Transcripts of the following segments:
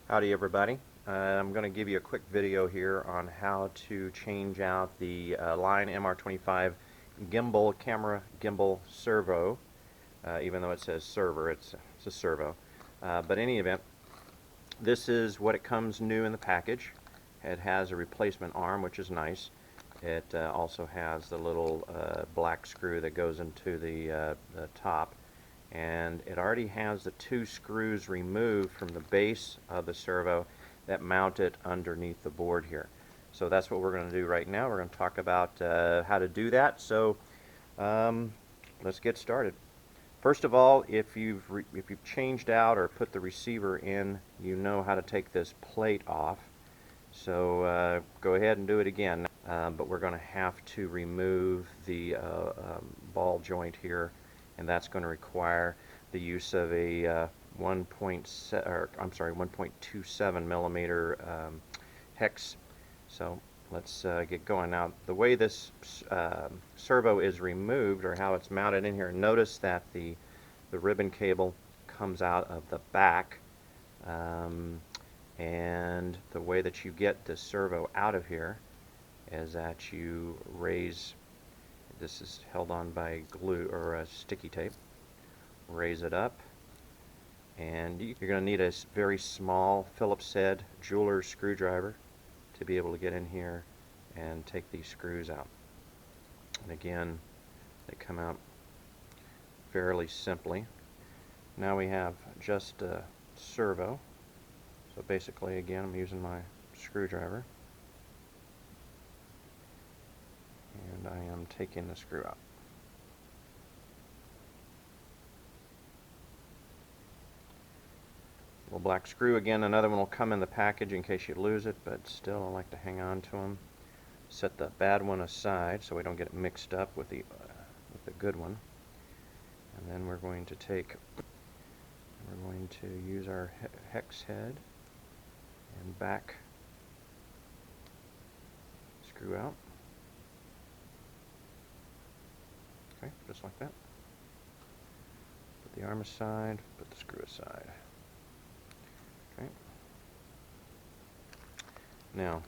Howdy everybody. I'm going to give you a quick video here on how to change out the Align MR25 camera gimbal servo. Even though it says server, it's a servo. But in any event, this is what it comes new in the package. It has a replacement arm, which is nice. It also has the little black screw that goes into the top, and it already has the two screws removed from the base of the servo that mount it underneath the board here. So that's what we're going to do right now. We're going to talk about how to do that. So let's get started. First of all, if you've changed out or put the receiver in, you know how to take this plate off. So go ahead and do it again. But we're going to have to remove the ball joint here, and that's going to require the use of a 1.27 millimeter hex. So let's get going. Now, the way this servo is removed, or how it's mounted in here, notice that the ribbon cable comes out of the back, and the way that you get this servo out of here is that you raise, this is held on by glue or sticky tape, raise it up, and you're going to need a very small Phillips head jeweler's screwdriver to be able to get in here and take these screws out. And again, they come out fairly simply. Now we have just a servo. So basically, again, I'm using my screwdriver, and I am taking the screw out. Little black screw again. Another one will come in the package in case you lose it, but still I like to hang on to them. Set the bad one aside so we don't get it mixed up with the good one. And then we're going to use our hex head and back screw out. Okay, just like that. Put the arm aside, put the screw aside. Okay. Now,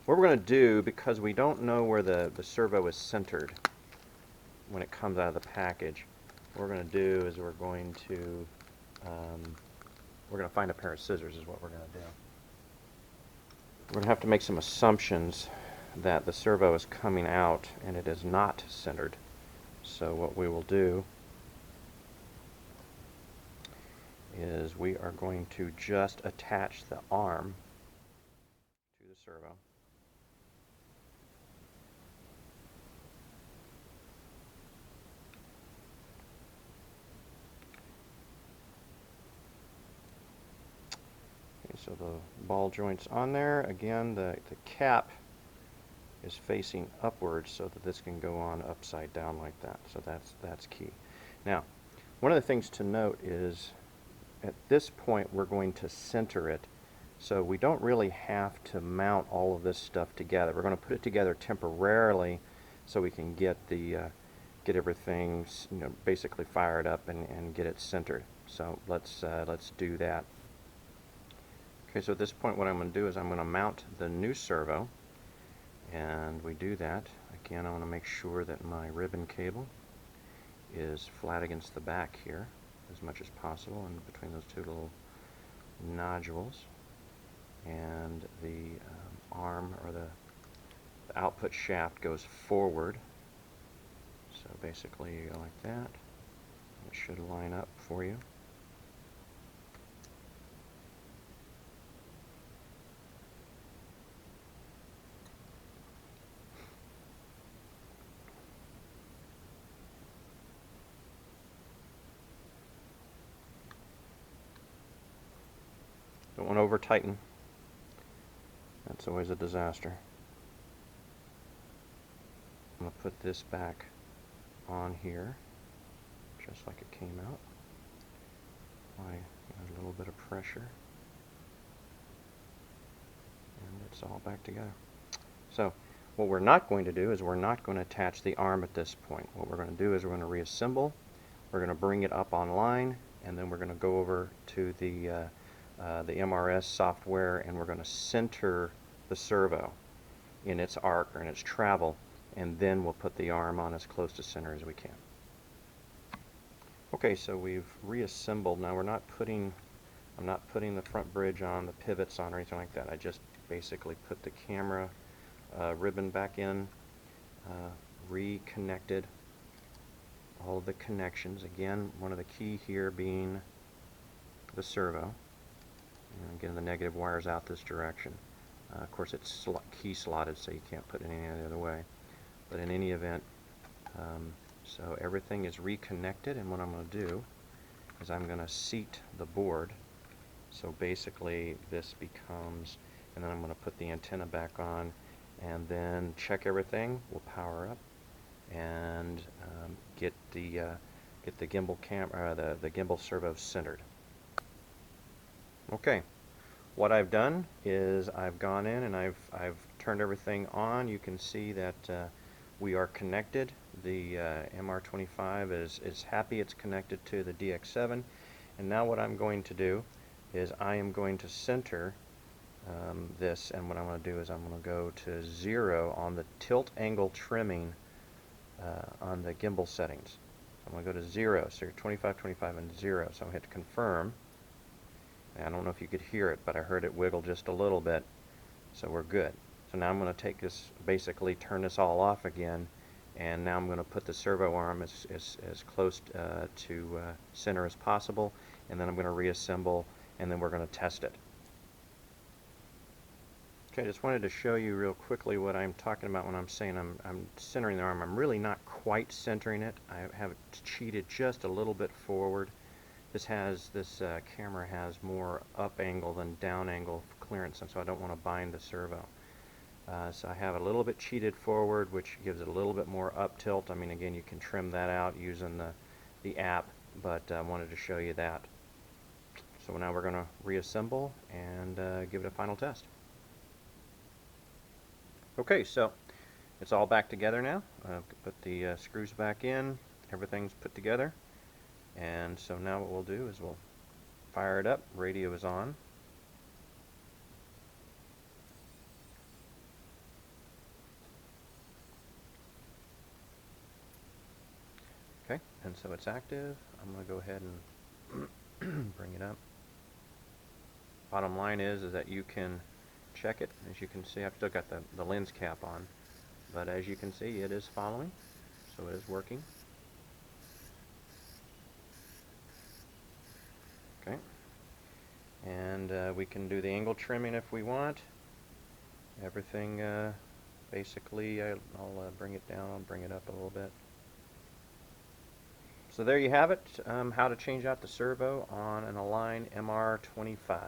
what we're going to do, because we don't know where the servo is centered when it comes out of the package, what we're going to do is we're going to find a pair of scissors is what we're going to do. We're going to have to make some assumptions that the servo is coming out and it is not centered. So what we will do is we are going to just attach the arm to the servo. Okay, so the ball joint's on there. Again, the cap is facing upwards so that this can go on upside down like that. So that's key. Now, one of the things to note is at this point we're going to center it, so we don't really have to mount all of this stuff together. We're going to put it together temporarily so we can get get everything, basically fired up and get it centered. So let's do that. Okay, so at this point what I'm going to do is I'm going to mount the new servo, and we do that. Again, I want to make sure that my ribbon cable is flat against the back here as much as possible, and between those two little nodules, and the arm, or the output shaft, goes forward. So basically you go like that. It should line up for you. Don't want to over tighten. That's always a disaster. I'm going to put this back on here just like it came out. Apply a little bit of pressure, and it's all back together. So what we're not going to do is we're not going to attach the arm at this point. What we're going to do is we're going to reassemble. We're going to bring it up online, and then we're going to go over to the the MRS software, and we're going to center the servo in its arc or in its travel, and then we'll put the arm on as close to center as we can. Okay, so we've reassembled. Now I'm not putting the front bridge on, the pivots on, or anything like that. I just basically put the camera ribbon back in, reconnected all of the connections. Again, one of the key here being the servo. And again, the negative wires out this direction. Of course, it's key slotted, so you can't put it any other way. But in any event, so everything is reconnected, and what I'm going to do is I'm going to seat the board. So basically, this becomes, and then I'm going to put the antenna back on, and then check everything. We'll power up and get the gimbal the gimbal servo centered. Okay. What I've done is I've gone in and I've turned everything on. You can see that we are connected. The MR25 is happy it's connected to the DX7. And now what I'm going to do is I am going to center this, and what I'm going to do is I'm going to go to 0 on the tilt angle trimming on the gimbal settings. I'm going to go to 0, so you're 25, 25, and 0. So I'm going to hit confirm. I don't know if you could hear it, but I heard it wiggle just a little bit, so we're good. So now I'm going to take this, basically turn this all off again, and now I'm going to put the servo arm as close to center as possible, and then I'm going to reassemble, and then we're going to test it. Okay, I just wanted to show you real quickly what I'm talking about when I'm saying I'm centering the arm. I'm really not quite centering it. I have it cheated just a little bit forward. This camera has more up angle than down angle clearance, and so I don't want to bind the servo. So I have a little bit cheated forward, which gives it a little bit more up tilt. I mean, again, you can trim that out using the app, but I wanted to show you that. So now we're going to reassemble and give it a final test. Okay, so it's all back together now. Put the screws back in. Everything's put together. And so now what we'll do is we'll fire it up. Radio is on. Okay, and so it's active. I'm going to go ahead and bring it up. Bottom line is that you can check it. As you can see, I've still got the lens cap on, but as you can see, it is following, so it is working. Okay, and we can do the angle trimming if we want. Everything basically, I'll bring it down, I'll bring it up a little bit. So there you have it, how to change out the servo on an Align MR25.